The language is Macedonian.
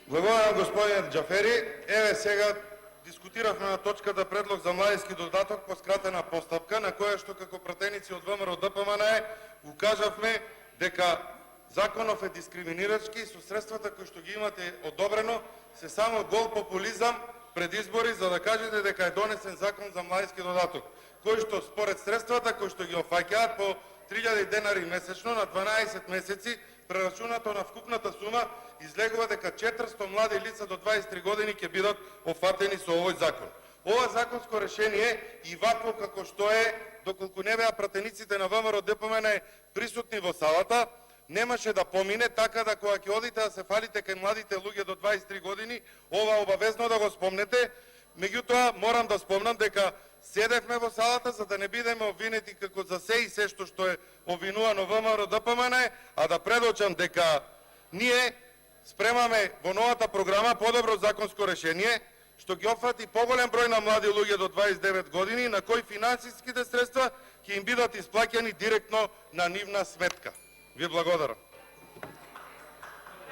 Благодарам, господин Джафери. Еве сега дискутиравме на точката предлог за младински додаток по скратена постапка, на која што како пратеници од ВМРО ДПМН го кажавме дека законов е дискриминирачки и со средствата кои што ги имате одобрено се само гол популизам пред избори за да кажете дека е донесен закон за младински додаток, кој што според средствата кои што ги офаќаат по 3000 денари месечно на 12 месеци, прерачунато на вкупната сума, излегува дека 400 млади лица до 23 години ќе бидат офатени со овој закон. Ова законско решение и вакво како што е, доколку не беа пратениците на ВМРО ДПМН присутни во салата, немаше да помине, така да кога ќе одите да се фалите кај младите луѓе до 23 години, ова обавезно да го спомнете. Меѓутоа, морам да спомнам дека седевме во салата за да не бидеме обвинети како за се и се што е обвинувано ВМРО ДПМН, а да предочам дека ние спремаме во новата програма подобро законско решение, што ги опфати поголем број на млади луѓе до 29 години, на кои финансиските средства ќе им бидат исплаќани директно на нивна сметка. Ви благодарам.